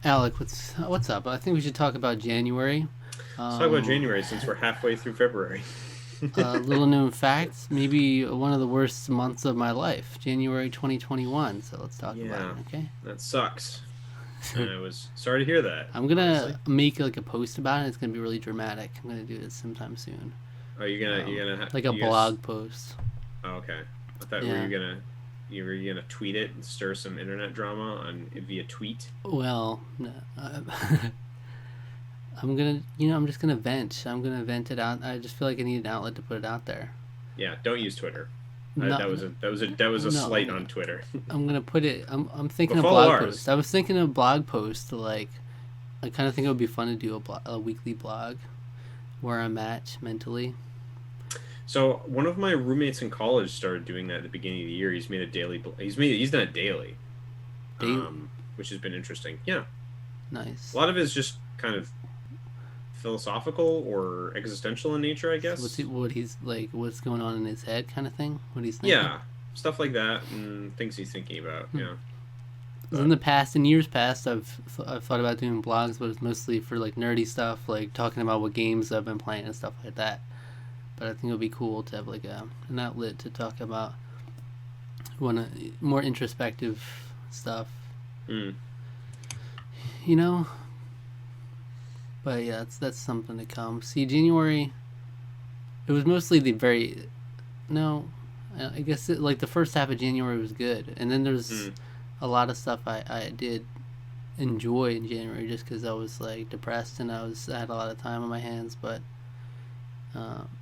Alec, what's up? I think we should talk about January. Let's talk about Um, January since we're halfway through February. Little known fact, maybe one of the worst months of my life, January 2021. So let's talk about it, Yeah, okay? that sucks. I was sorry to hear that, I'm honestly. gonna make like a post about it. It's gonna be really dramatic. I'm gonna do this sometime soon. Are you gonna Um, you gonna like a you guys? blog post. Oh, okay. I thought Yeah. you were gonna tweet it and stir some internet drama on via tweet. Well, no, I'm just gonna vent. I'm gonna vent it out. I just feel like I need an outlet to put it out there. Yeah, don't use Twitter. No, That was a no, slight on Twitter. I'm gonna put it. I'm thinking But of follow blog ours. post. I was thinking of blog post to like. I kind of think it would be fun to do a weekly blog where I'm at mentally. So one of my roommates in college started doing that at the beginning of the year. He's made a daily. He's done it daily, Daily, which has been interesting. Yeah, a nice. lot of it is just kind of philosophical or existential in nature, I So guess. what he's like? What's going on in his head, kind of thing. What he's thinking. Yeah, stuff like that and things he's thinking about. Hmm. Yeah, 'Cause but in years past, I've thought about doing blogs, but it's mostly for like nerdy stuff, like talking about what games I've been playing and stuff like that. But I think it would be cool to have like an outlet to talk about one more introspective stuff, mm, you know. But yeah, that's something to come. See, January, it was mostly the very no, I guess like the first half of January was good, and then there's mm, a lot of stuff I did enjoy in January just because I was like depressed and I had a lot of time on my hands. But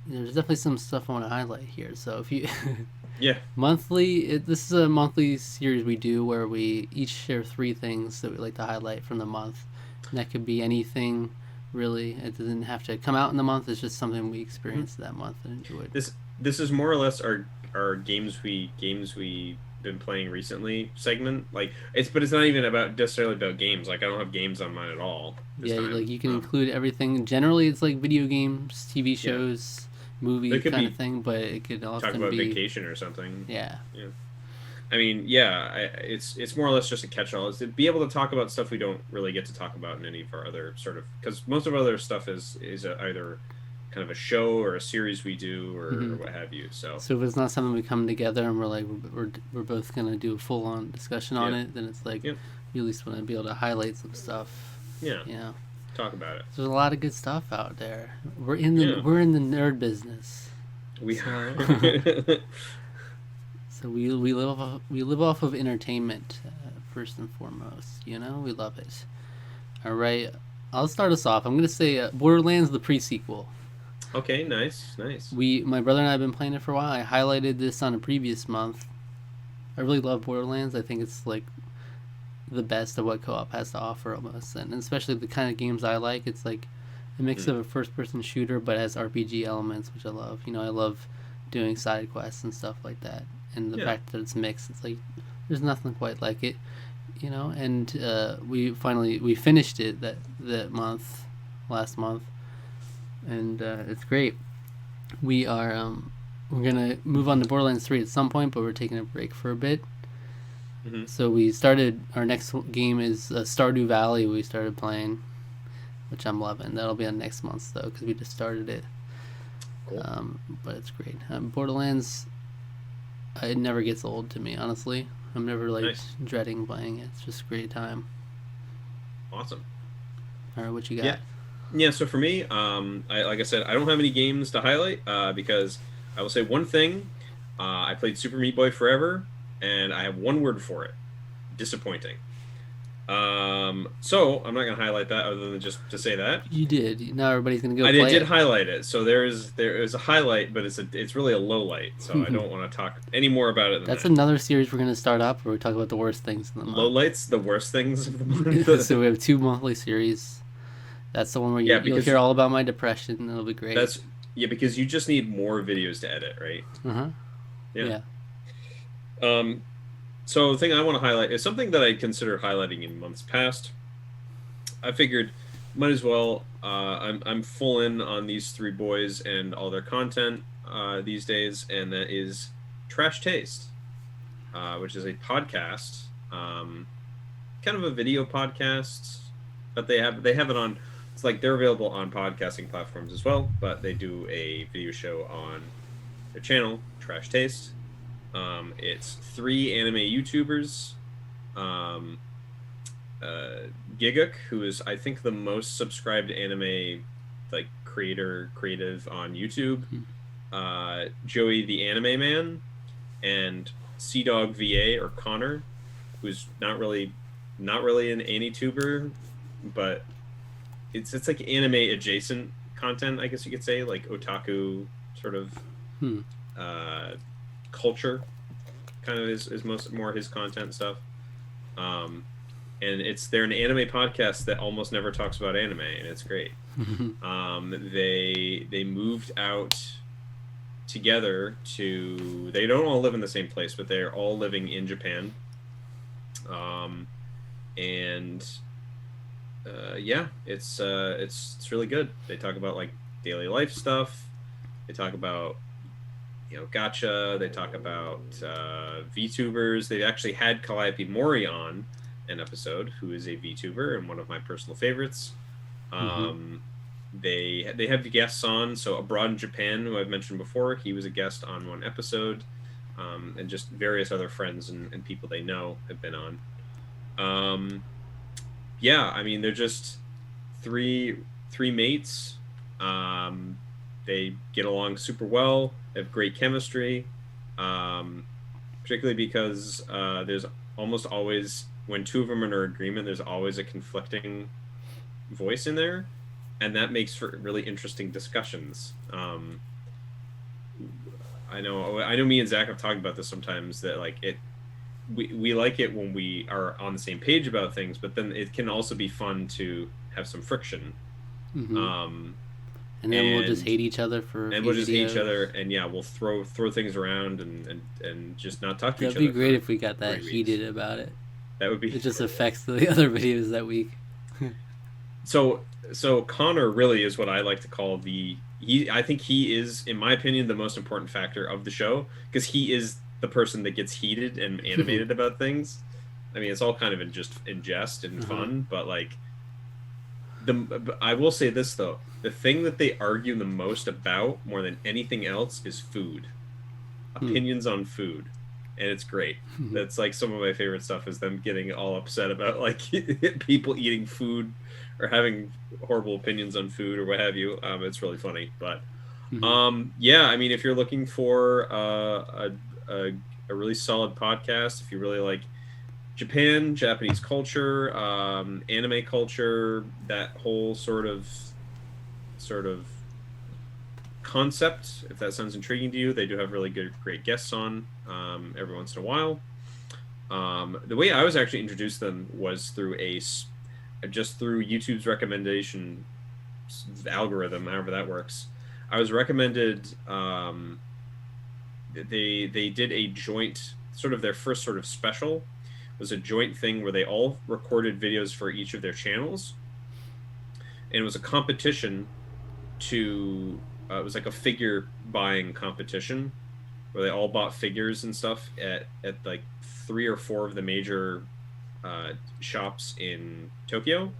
there's definitely some stuff I want to highlight here. So if you yeah. this is a monthly series we do where we each share three things that we like to highlight from the month. And that could be anything really. It doesn't have to come out in the month. It's just something we Mhm. experienced that month and enjoyed. This is more or less our games we been playing recently segment. Like it's not even about necessarily about games. Like I don't have games on mine at all this Yeah, time. like you can include everything. Generally, it's like video games, TV Yeah, shows, they movie could kind of be thing, but it could talk often about be, vacation or something. yeah. Yeah. I mean, yeah, it's more or less just a catch-all. Is to be able to talk about stuff we don't really get to talk about in any of our other sort of because most of our other stuff is either kind of a show or a series we do Hmm. or what have you. So So if it's not something we come together and we're like we're both gonna do a full on discussion on yeah, it, then it's like yeah, you at least want to be able to highlight some stuff. yeah, You know, talk about it. there's a lot of good stuff out there. Yeah, We're in the nerd business, we so are. so we live off of entertainment first and foremost. You know, we love it. All right, I'll start us off. I'm gonna say Borderlands the pre-sequel. Okay, nice, nice. My brother and I have been playing it for a while. I highlighted this on a previous month. I really love Borderlands. I think it's like the best of what co-op has to offer almost, and especially the kind of games I like. It's like a mix Mm, of a first-person shooter, but has RPG elements, which I love. You know, I love doing side quests and stuff like that, and the yeah, fact that it's mixed. It's like there's nothing quite like it, you know. And we finished it that month, last month, and it's great. We are we're gonna move on to Borderlands 3 at some point, but we're taking a break for a bit. hmm So we started our next game is Stardew Valley. We started playing, which I'm loving. That'll be on next month though, because we just started it. cool, But it's great. Borderlands, it never gets old to me. Honestly, I'm never like nice, dreading playing it. It's just a great time. awesome. All right, what you Yeah, got? yeah. So for me, like I said, I don't have any games to highlight because I will say one thing. I played Super Meat Boy Forever, and I have one word for it: disappointing. So I'm not gonna highlight that other than just to say that. You did. Now everybody's gonna go I play did it. highlight it. So there is a highlight, but it's really a low light. So I don't want to talk any more about it than That's that. another series we're gonna start up where we talk about the worst things in the Low month. lights, the worst things of the month. So we have two monthly series. That's the one where Yeah, you'll because hear all about my depression. It'll be great. that's yeah, because you just need more videos to edit, right? Uh huh. Yeah. Yeah. Um, so the thing I want to highlight is something that I consider highlighting in months past. I figured might as well. I'm full in on these three boys and all their content these days, and that is Trash Taste, which is a podcast, kind of a video podcast, but they have it on. It's like they're available on podcasting platforms as well, but they do a video show on their channel, Trash Taste. It's 3 anime YouTubers. Um, Giguk, who is I think the most subscribed anime like creative on YouTube. Joey the Anime Man, and Sea Dog VA or Connor, who's not really an AniTuber, but it's like anime adjacent content, I guess you could say, like otaku sort of culture, kind of is more his content stuff. And they're an anime podcast that almost never talks about anime, and it's great. They moved out together they don't all live in the same place, but they're all living in Japan. Yeah, it's really good. They talk about like daily life stuff. They talk about gacha. They talk about VTubers. They actually had Calliope Mori on an episode, who is a VTuber and one of my personal favorites. They have guests on, so Abroad in Japan, who I've mentioned before, he was a guest on one episode, and just various other friends and people they know have been on. Yeah, I mean, they're just three mates. They get along super well. They have great chemistry, particularly because there's almost always, when 2 of them are in agreement, there's always a conflicting voice in there, and that makes for really interesting discussions. I know me and Zach have talked about this sometimes, that like we like it when we are on the same page about things, but then it can also be fun to have some friction. And then we'll just hate each other and yeah, we'll throw things around and just not talk to each other. That'd be great if we got that heated about it. That would be. It just affects the other videos that week. So Connor really is what I like to call I think he is, in my opinion, the most important factor of the show, because he is the person that gets heated and animated about things. I mean, it's all kind of in jest and fun, but like I will say this though, the thing that they argue the most about more than anything else is food. Opinions on food. And it's great. That's like some of my favorite stuff, is them getting all upset about like people eating food or having horrible opinions on food or what have you. It's really funny. But yeah, I mean, if you're looking for a really solid podcast, if you really like Japanese culture, anime culture, that whole sort of concept, if that sounds intriguing to you, they do have really great guests on every once in a while. The way I was actually introduced to them was through YouTube's recommendation algorithm, however that works. I was recommended. They did a joint, sort of their first sort of special was a joint thing where they all recorded videos for each of their channels, and it was a competition to. It was like a figure buying competition where they all bought figures and stuff at like 3 or 4 of the major shops in Tokyo.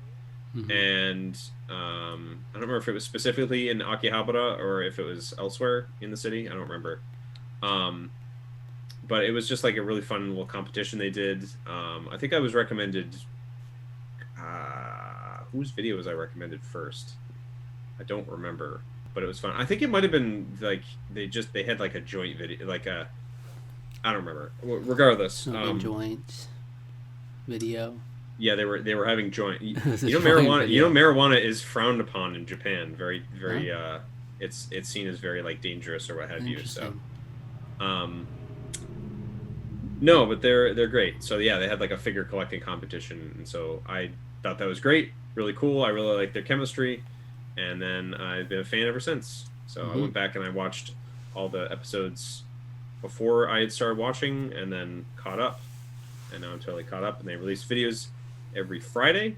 And I don't remember if it was specifically in Akihabara or if it was elsewhere in the city. I don't remember. But it was just like a really fun little competition they did. I think I was recommended. Whose video was I recommended first? I don't remember. But it was fun. I think it might have been like they had like a joint video, like I don't remember. Regardless, joint video. Yeah, they were having joint. Marijuana. Marijuana is frowned upon in Japan. Very. It's seen as very like dangerous or what have you. So, no, but they're great. So yeah, they had like a figure collecting competition, and so I thought that was great, really cool. I really liked their chemistry. And then I've been a fan ever since. So I went back and I watched all the episodes before I had started watching, and then caught up. And now I'm totally caught up. And they release videos every Friday.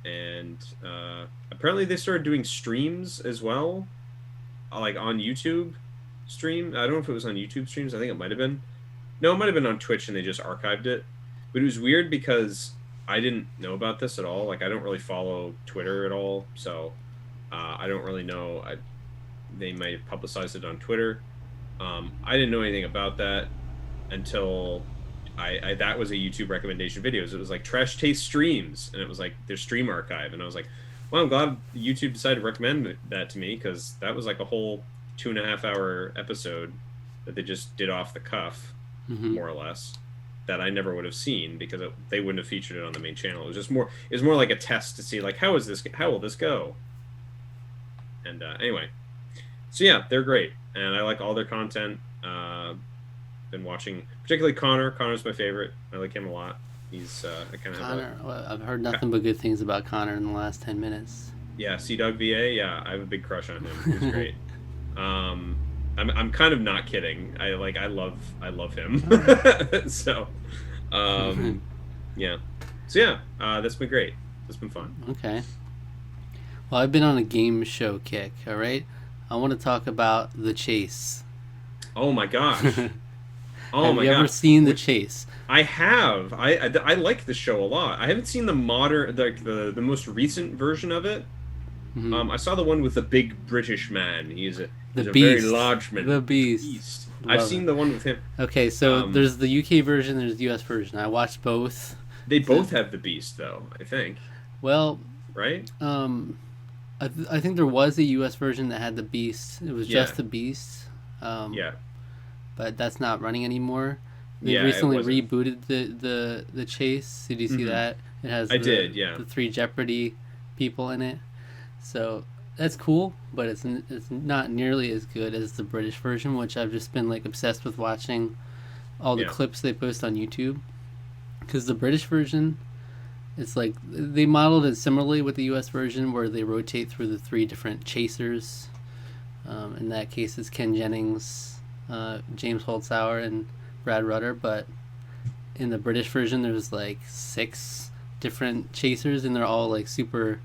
And apparently they started doing streams as well, like on YouTube stream. I don't know if it was on YouTube streams. I think it might have been. No, it might have been on Twitch, and they just archived it. But it was weird because I didn't know about this at all. Like, I don't really follow Twitter at all, so I don't really know. They might have publicized it on Twitter. I didn't know anything about that until I that was a YouTube recommendation videos. It was like Trash Taste Streams, and it was like their stream archive, and I was like, well, I'm glad YouTube decided to recommend that to me because that was like a whole 2.5 hour episode that they just did off the cuff, Mm-hmm. more or less, that I never would have seen because they wouldn't have featured it on the main channel. It was just more. It was more like a test to see like how will this go? And anyway, so yeah, they're great, and I like all their content. Been watching, particularly Connor. Connor's my favorite. I like him a lot. He's I kind of have Connor, well, I've heard nothing but good things about Connor in the last 10 minutes. yeah, Sea Dog VA. Yeah, I have a big crush on him. He's great. um, I'm kind of not kidding. I love him. So, yeah. So yeah, that's been great. It's been fun. Okay. Well, I've been on a game show kick. All right. I want to talk about The Chase. Oh my gosh. Oh Have my you ever gosh. seen The Chase? I have. I like the show a lot. I haven't seen the modern, the most recent version of it. Mm-hmm. I saw the one with the big British man. He's a The very Beast. large man. The Beast. I've Love seen it. the one with him. Okay, so Um, there's the UK version, there's the US version. I watched both. They both have the Beast, though. I think, Well, right? I think there was a US version that had the Beast. It was just Yeah. the Beast. Yeah, But that's not running anymore. They yeah. It recently wasn't. rebooted the Chase. Did you see Mhm. that? It has I did, yeah. the three Jeopardy people in it. So that's cool, but it's not nearly as good as the British version, which I've just been like obsessed with watching all the Yeah. clips they post on YouTube. Because the British version, it's like they modeled it similarly with the US version, where they rotate through the three different chasers. In that case, it's Ken Jennings, James Holzhauer, and Brad Rutter. But in the British version, there's like 6 different chasers, and they're all like super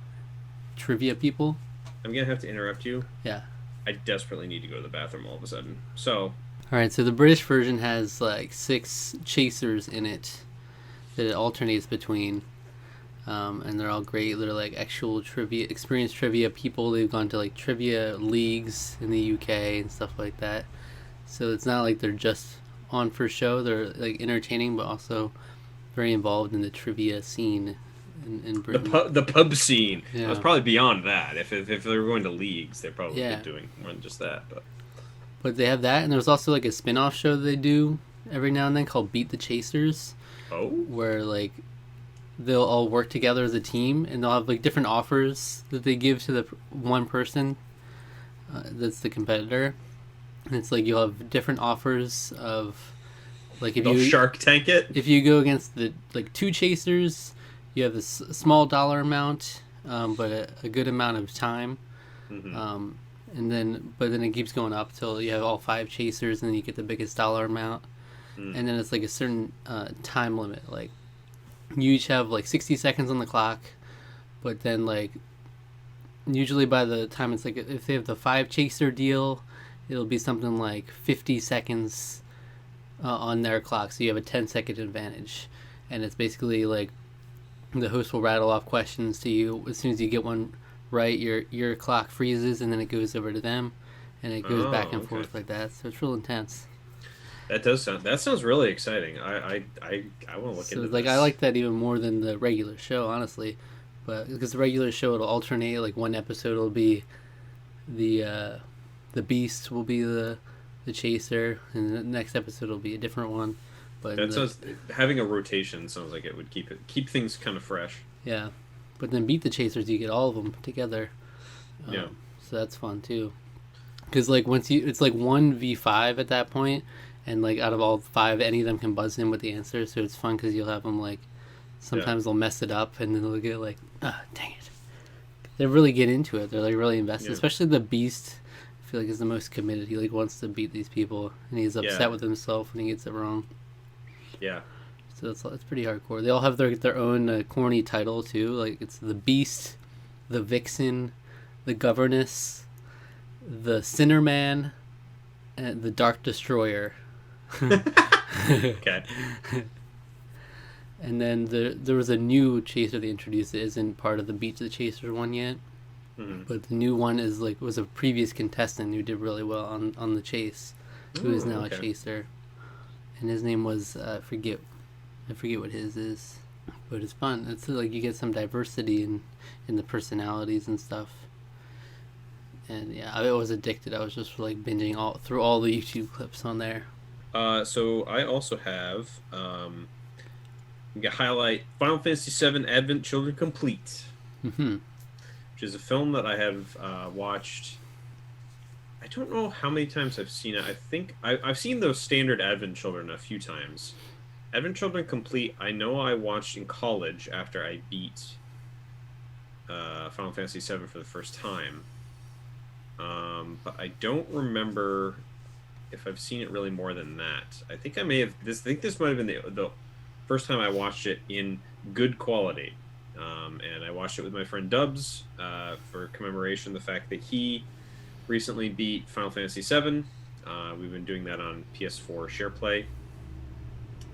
trivia people. I'm gonna have to interrupt you. Yeah. I desperately need to go to the bathroom all of a sudden. So, All right, so the British version has like 6 chasers in it that it alternates between, and they're all great. They're like actual trivia, experienced trivia people. They've gone to like trivia leagues in the UK and stuff like that. So it's not like they're just on for show. They're like entertaining, but also very involved in the trivia scene in Britain. the pub scene. Yeah. I was probably beyond that. If they were going to leagues, they're probably Yeah. doing more than just that. But they have that, and there's also like a spin-off show they do every now and then called Beat the Chasers, Oh, where like they'll all work together as a team, and they'll have like different offers that they give to the one person that's the competitor. And it's like you'll have different offers of like if they'll you Shark Tank it. if you go against the like 2 chasers, you have this small dollar amount, but a good amount of time. Mm-hmm. And then it keeps going up till you have all 5 chasers, and then you get the biggest dollar amount. Mm. And then it's like a certain time limit. Like you each have like 60 seconds on the clock, but then like usually by the time it's like if they have the 5 chaser deal, it'll be something like 50 seconds on their clock, so you have a 10-second advantage. And it's basically like the host will rattle off questions to you. As soon as you get one right, your clock freezes, and then it goes over to them, and it goes back and forth like that. So it's real intense. That sounds really exciting. I want to look So into like this. I like that even more than the regular show, honestly. But because the regular show it'll alternate, like one episode will be the Beast will be the chaser, and the next episode will be a different one. But That sounds having a rotation sounds like it would keep things kind of fresh. yeah. But then Beat the Chasers, you get all of them together. Yeah. So that's fun too. Because like it's like 1v5 at that point, and like out of all 5, any of them can buzz in with the answer. So it's fun because you'll have them like sometimes they'll mess it up, and then they'll get like, dang it. They really get into it. They're like really invested, Yeah. especially the Beast. I feel like is the most committed. He like wants to beat these people, and he's upset Yeah. with himself when he gets it wrong. Yeah. So it's pretty hardcore. They all have their own corny title too. Like it's the Beast, the Vixen, the Governess, the Sinner Man, and the Dark Destroyer. Okay. And then there was a new chaser they introduced that isn't part of the Beat the Chaser one yet. Hmm. But the new one is like was a previous contestant who did really well on the chase, who is Oh, now a okay. chaser, and his name was I forget what his is, but it's fun. It's like you get some diversity in the personalities and stuff. And yeah, I was addicted. I was just like binging all through all the YouTube clips on there. So I also have we got highlight Final Fantasy VII Advent Children Complete, Hmm. which is a film that I have watched. I don't know how many times I've seen it. I think I've seen those standard Advent Children a few times. Advent Children Complete, I know I watched in college after I beat Final Fantasy VII for the first time. But I don't remember if I've seen it really more than that. I think I may have this. I think this might have been the first time I watched it in good quality. And I watched it with my friend Dubs for commemoration of the fact that he recently beat Final Fantasy VII. We've been doing that on PS4 SharePlay,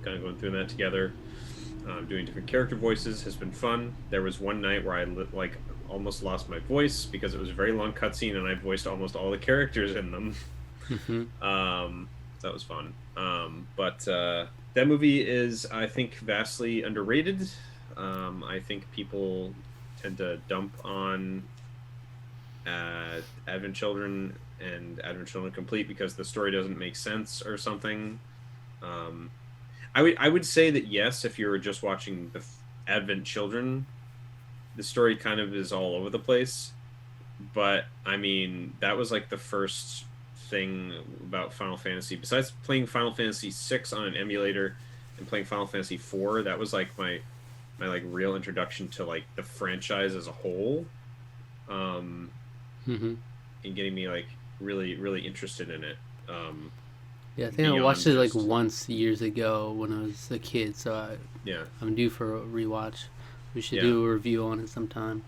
kind of going through that together. Doing different character voices has been fun. There was one night where I like almost lost my voice because it was a very long cutscene and I voiced almost all the characters in them. Hmm. That was fun. But that movie is, I think, vastly underrated. I think people tend to dump on Advent Children and Advent Children Complete because the story doesn't make sense or something. Um, I would say that yes, if you're just watching the Advent Children, the story kind of is all over the place. But I mean, that was like the first thing about Final Fantasy. Besides playing Final Fantasy VI on an emulator and playing Final Fantasy IV, that was like my like real introduction to like the franchise as a whole. Um, Hmm. and getting me like really interested in it. Yeah, I think I watched Beyond it like just once years ago when I was a kid, so yeah, I'm due for a rewatch. We should yeah. do a review on it sometime.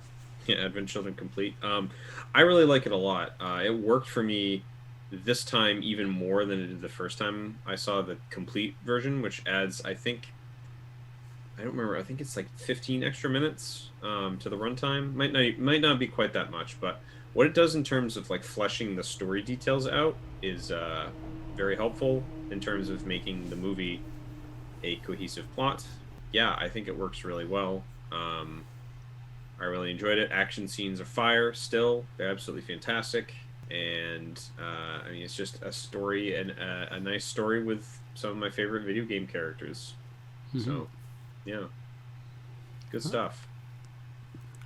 Yeah, Advent Children Complete. I really like it a lot. It worked for me this time even more than it did the first time I saw the complete version, which adds, I think, I don't remember. I think it's like 15 extra minutes to the runtime. Might not be quite that much, but what it does in terms of like fleshing the story details out is very helpful in terms of making the movie a cohesive plot. Yeah, I think it works really well. I really enjoyed it. Action scenes are fire still. They're absolutely fantastic. And I mean, it's just a story and a nice story with some of my favorite video game characters. Hmm. So, yeah, good stuff.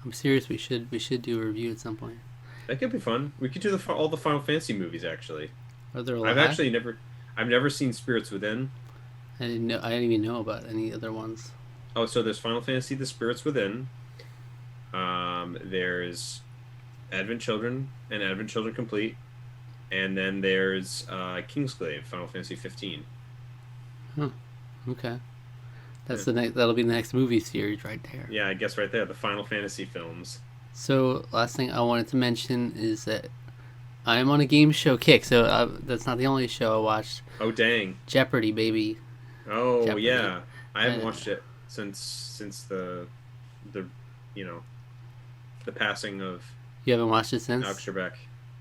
I'm serious. We should do a review at some point. That could be fun. We could do all the Final Fantasy movies actually. Are there a I've lot? actually I've never seen Spirits Within. I didn't know. I didn't even know about any other ones. Oh, so there's Final Fantasy: The Spirits Within. There's Advent Children and Advent Children Complete, and then there's Kingsglaive, Final Fantasy 15. Huh. Okay. Yeah. That's the next. That'll be the next movie series right there. Yeah, I guess right there, the Final Fantasy films. So last thing I wanted to mention is that I'm on a game show kick. So that's not the only show I watched. Oh dang! Jeopardy, baby. Oh Jeopardy. yeah, I haven't Uh, watched it since the you know the passing of you haven't watched it Alex since? Trebek.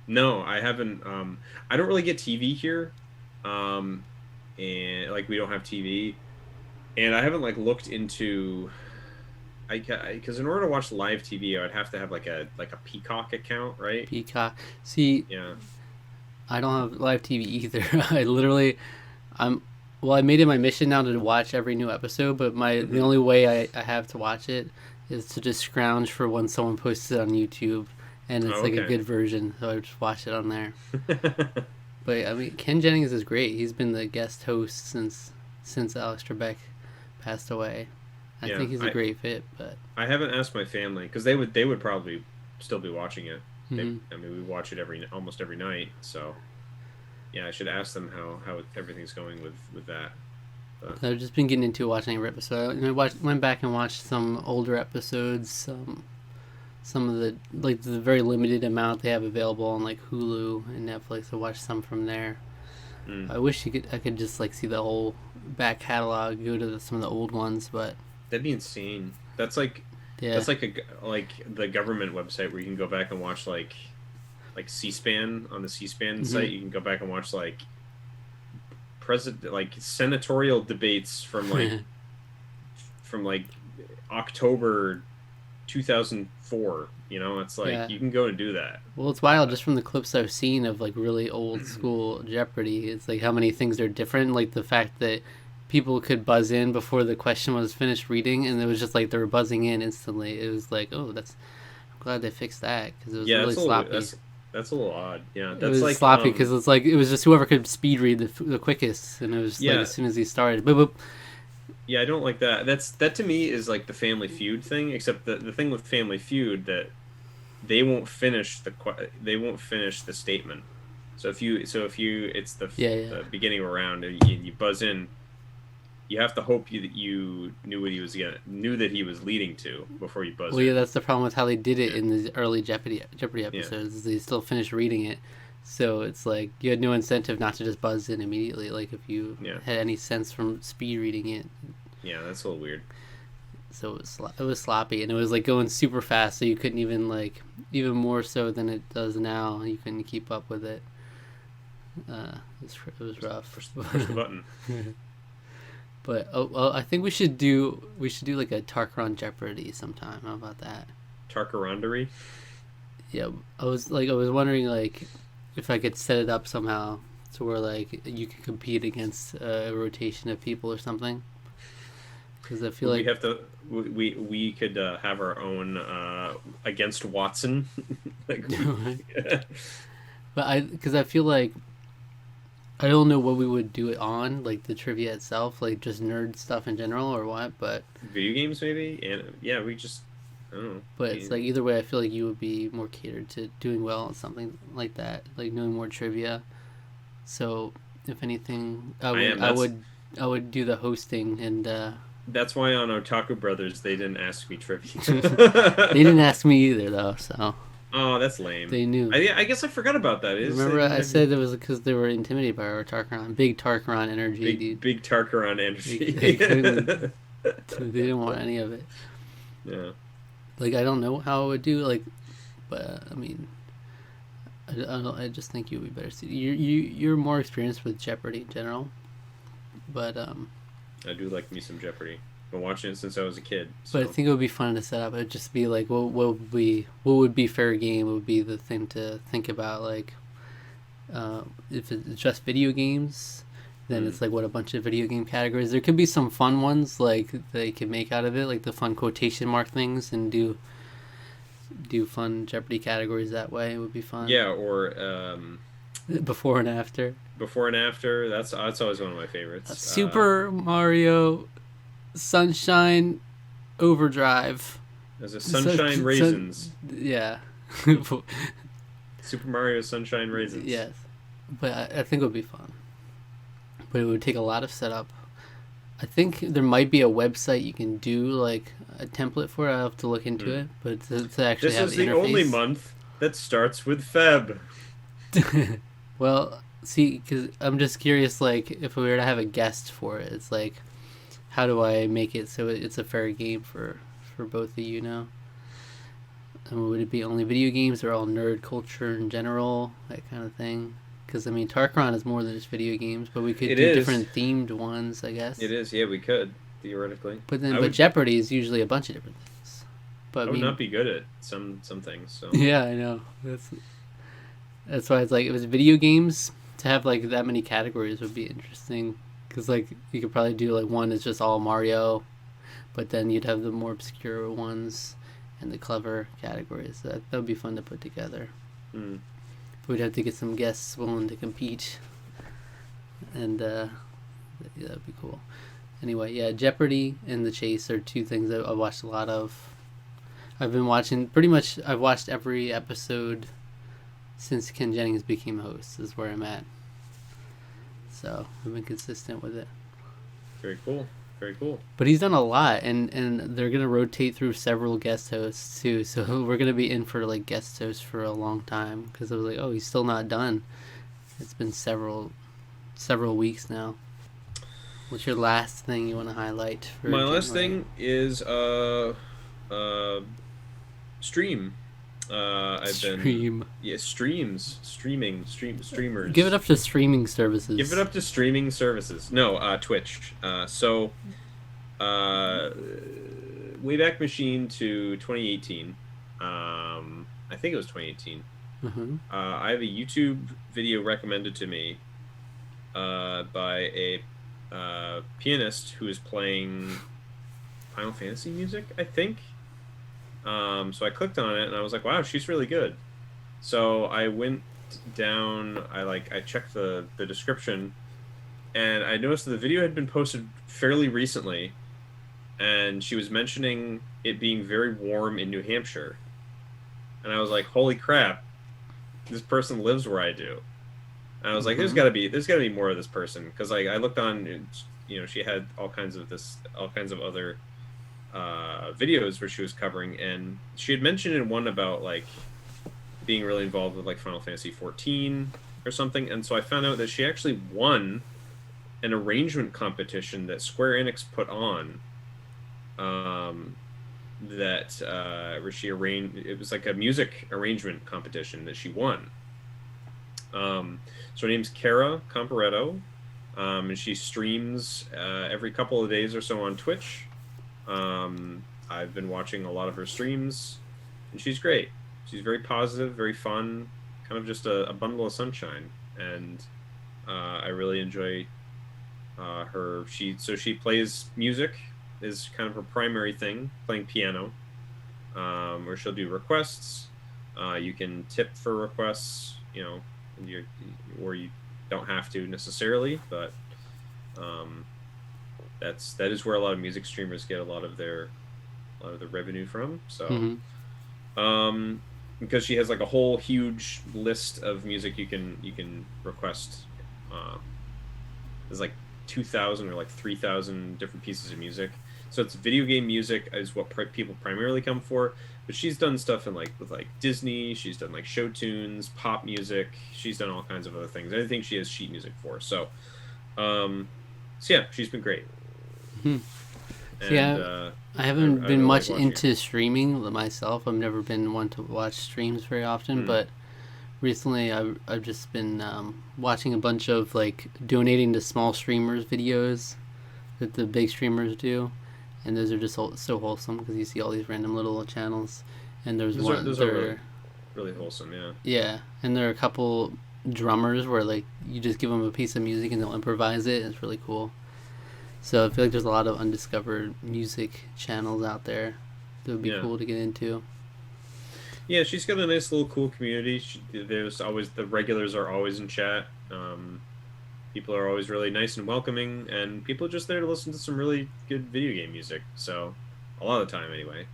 No, I haven't. I don't really get TV here, um, and like we don't have TV, and I haven't like looked into. Because in order to watch live TV, I would have to have like a Peacock account, right? Peacock. See, Yeah. I don't have live TV either. I literally, I'm. Well, I made it my mission now to watch every new episode, but the Hmm. only way I have to watch it is to just scrounge for when someone posts it on YouTube, and it's Oh, like a okay. good version, so I just watch it on there. But I mean, Ken Jennings is great. He's been the guest host since Alex Trebek passed away. I Yeah, think he's a great fit, but I haven't asked my family because they would probably still be watching it. mhm. I mean, we watch it almost every night, so yeah, I should ask them how everything's going with that. But I've just been getting into watching every episode. And went back and watched some older episodes, some of the like the very limited amount they have available on like Hulu and Netflix. I watched some from there. mm, I wish I could just like see the whole back catalog, go to some of the old ones, but That'd be insane. Yeah. That's like like the government website where you can go back and watch like C-SPAN on the C-SPAN Hmm. site. You can go back and watch like president like senatorial debates from like October 2004. You know, it's like Yeah. you can go and do that. Well, it's wild just from the clips I've seen of like really old school Jeopardy. It's like how many things are different. Like the fact that people could buzz in before the question was finished reading, and it was just like they were buzzing in instantly. It was like, oh, that's I'm glad they fixed that because it was Yeah, really sloppy. that's a little odd. Yeah, It that's was like sloppy because it's like it was just whoever could speed read the quickest, and it was just like yeah, as soon as he started, boop, boop. yeah, I don't like that. That to me is like the Family Feud thing, except the thing with Family Feud that they won't finish the statement. So if you it's Yeah, yeah. the beginning of a round and you buzz in, you have to hope that you knew that he was leading to before you buzz Well, yeah, in. that's the problem with how they did it Yeah, in the early Jeopardy yeah, episodes. Is they still finished reading it, so it's like you had no incentive not to just buzz in immediately. Like if you yeah, had any sense from speed reading it, yeah. That's a little weird. so it was sloppy and it was like going super fast, so you couldn't even like even more so than it does now. You couldn't keep up with it. It was Just rough. push the button. But well, I think we should do like a Tarqaron Jeopardy sometime. How about that? Tarkarondery. Yeah, I was wondering like if I could set it up somehow to where like you could compete against a rotation of people or something. Because I feel Would we like, have to? We could have our own against Watson. like we, but I feel like I don't know what we would do it on, like the trivia itself, like just nerd stuff in general or what. video games maybe, and yeah, we just I don't know. But it's like either way, I feel like you would be more catered to doing well on something like that, like knowing more trivia. So if anything, I am. I would do the hosting and That's why on Otaku Brothers they didn't ask me trivia. they didn't ask me either though, so Oh, that's lame. they knew. I guess I forgot about that. I Remember, didn't I have said it was because they were intimidated by our Tarkaron, big Tarkaron energy, dude. big Tarkaron They energy. couldn't, they didn't want any of it. Yeah. Like I don't know how I would do like, but I mean, I don't. I just think you would be better suited. You're more experienced with Jeopardy in general, but I do like me some Jeopardy. Been watching it since I was a kid. but I So think it would be fun to set up. It'd just be like what would be fair game would be the thing to think about. Like if it's just video games, then it's like what a bunch of video game categories. There could be some fun ones like they could make out of it, like the fun quotation mark things, and do fun Jeopardy categories that way. It would be fun. yeah, or Before and after. before and after. That's always one of my favorites. Super Mario Sunshine Overdrive. There's a Sunshine Raisins. Yeah. Super Mario Sunshine Raisins. Yes. But I think it would be fun. But it would take a lot of setup. I think there might be a website you can do like a template for. I'll have to look into it. But to actually This have is the the only interface. month that starts with Feb. Well, see, because I'm just curious, like, if we were to have a guest for it, it's like, how do I make it so it's a fair game for both of you now? And would it be only video games or all nerd culture in general, that kind of thing? Because I mean, Tarkron is more than just video games, but we could It do is. different themed ones, I guess. It is. Yeah, we could theoretically. But Jeopardy is usually a bunch of different things. But I I would mean, not be good at some things. So yeah, I know. That's why it's like if it's video games to have like that many categories would be interesting because like you could probably do like one is just all Mario, but then you'd have the more obscure ones and the clever categories. That would be fun to put together. mm. We'd have to get some guests willing to compete, and yeah, that'd be cool. Anyway, yeah, Jeopardy and The Chase are two things that I watched a lot of. I've been watching pretty much. I've watched every episode since Ken Jennings became host. Is where I'm at. So I've been consistent with it. Very cool. Very cool. But he's done a lot, and they're gonna rotate through several guest hosts too. So we're gonna be in for like guest hosts for a long time because I was like, oh, he's still not done. It's been several weeks now. What's your last thing you want to highlight for My last January? thing is uh stream. I've been Stream. yeah streams streaming Give it streamers. up to streaming Give it services. up to streaming services. No, Twitch. Uh, Wayback Machine to 2018. I think it was 2018. Uh-huh. I have a YouTube video recommended to me by a pianist who is playing Final Fantasy music, I think. So I clicked on it and I was like, wow, she's really good. So I went down, I checked the description, and I noticed that the video had been posted fairly recently, and she was mentioning it being very warm in New Hampshire. And I was like, holy crap, this person lives where I do. And I was like, Mm-hmm. there's gotta be more of this person, because like I looked on, and, she had all kinds of other videos where she was covering, and she had mentioned in one about like being really involved with like Final Fantasy 14 or something. And so I found out that she actually won an arrangement competition that Square Enix put on. Um, that where she arranged, it was like a music arrangement competition that she won. So her name's Kara Comparetto, and she streams every couple of days or so on Twitch. I've been watching a lot of her streams, and she's great. She's very positive, very fun, kind of just a bundle of sunshine. And I really enjoy her. She plays music is kind of her primary thing, playing piano, where she'll do requests. You can tip for requests, you or you don't have to necessarily, but um, that is where a lot of music streamers get a lot of the revenue from. So Mm-hmm. um, because she has like a whole huge list of music you can request. Uh, there's like 2,000 or like 3,000 different pieces of music. So it's video game music is what people primarily come for. But she's done stuff in like with like Disney. She's done like show tunes, pop music. She's done all kinds of other things. I think she has sheet music for. Um, so yeah, she's been great, Hmm. See, and I haven't I been really like much watching it. into streaming myself. I've never been one to watch streams very often, Hmm. but recently I've just been watching a bunch of like donating to small streamers videos that the big streamers do, and those are just so wholesome because you see all these random little channels, and there's one Those are there, really wholesome. Yeah. yeah, and there are a couple drummers where like you just give them a piece of music and they'll improvise it. It's really cool. So I feel like there's a lot of undiscovered music channels out there that would be Yeah. cool to get into. Yeah, she's got a nice little cool community. There's always the regulars are always in chat. People are always really nice and welcoming, and people are just there to listen to some really good video game music. So, a lot of the time, anyway.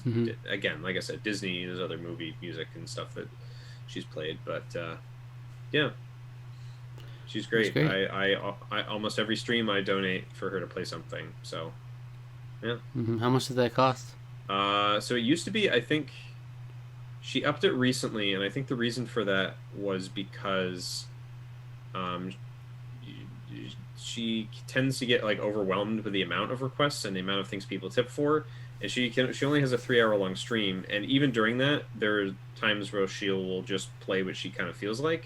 Hmm. Again, like I said, Disney, there's other movie music and stuff that she's played, but yeah, she's That's great. great. I almost every stream I donate for her to play something. So, yeah. How much does that cost? So it used to be, I think she upped it recently, and I think the reason for that was because um, she tends to get like overwhelmed with the amount of requests and the amount of things people tip for, and she only has a 3 hour long stream, and even during that, there are times where she will just play what she kind of feels like.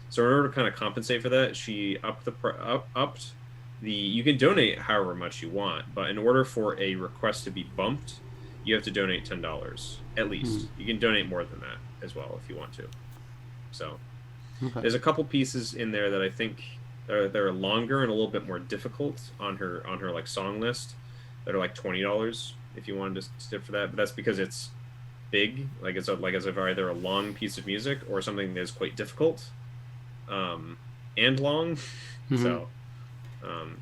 So in order to kind of compensate for that, she upped the you can donate however much you want, but in order for a request to be bumped, you have to donate $10 at Hmm. least. You can donate more than that as well if you want to. So Okay. there's a couple pieces in there that I think they're longer and a little bit more difficult on her like song list that are like $20 if you wanted to stick for that. But that's because it's big, like it's either a long piece of music or something that's quite difficult, and long. Hmm. So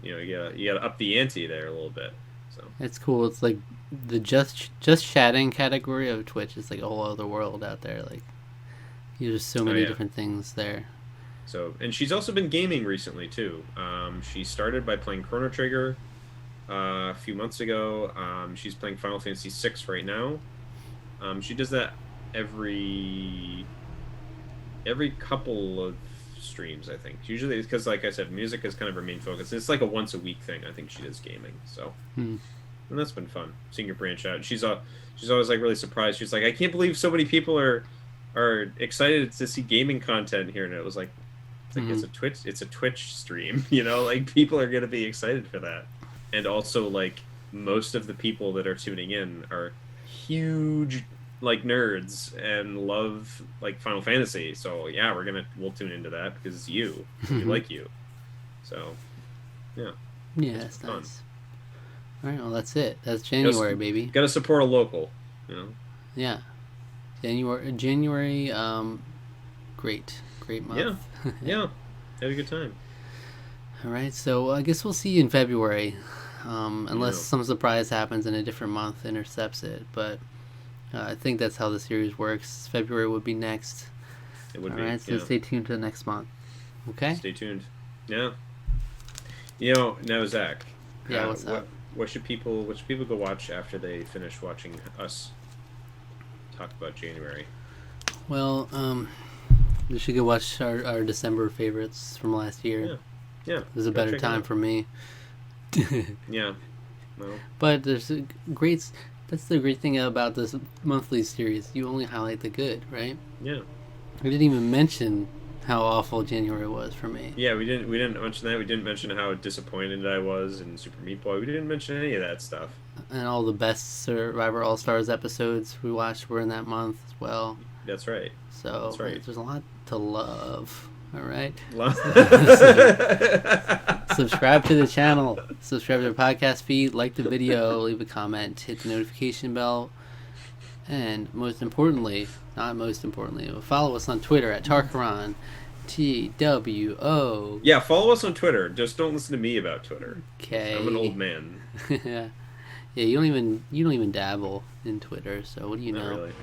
you gotta up the ante there a little bit. So It's cool. It's like the just chatting category of Twitch is like a whole other world out there. Like there's so oh many yeah. different things there. And she's also been gaming recently too. She started by playing Chrono Trigger a few months ago. She's playing Final Fantasy VI right now. She does that every couple of streams. I think usually because, like I said, music is kind of her main focus. It's like a once a week thing. I think she does gaming. So, and that's been fun seeing her branch out. She's always like really surprised. She's like, I can't believe so many people are excited to see gaming content here, and it was like. It's a Twitch stream, like people are going to be excited for that. And also like most of the people that are tuning in are huge like nerds and love like Final Fantasy. So yeah, we'll tune into that because it's you. We like you. So yeah. Yeah, that's nice. All right, well that's it. That's January, baby. Got to support a local, Yeah. January great month. Yeah, had a good time. All right, so I guess we'll see you in February, unless some surprise happens and a different month intercepts it. But I think that's how the series works. February would be next. It would be. All right, so stay tuned to the next month. Okay. Stay tuned. Yeah. Now Zach. Yeah, what's up? What should people go watch after they finish watching us talk about January? Well, we should go watch our December favorites from last year. Yeah. It was a better time for me. Yeah. Well. But that's the great thing about this monthly series. You only highlight the good, right? Yeah. We didn't even mention how awful January was for me. Yeah, we didn't mention that. We didn't mention how disappointed I was in Super Meat Boy. We didn't mention any of that stuff. And all the best Survivor All Stars episodes we watched were in that month as well. That's right. So that's right. There's a lot to love. All right. Subscribe to the channel. Subscribe to the podcast feed. Like the video. Leave a comment. Hit the notification bell. And not most importantly, follow us on Twitter at Tarqaron. TWO. Yeah, follow us on Twitter. Just don't listen to me about Twitter. Okay. I'm an old man. Yeah, you don't even dabble in Twitter. So what do you know? Not really.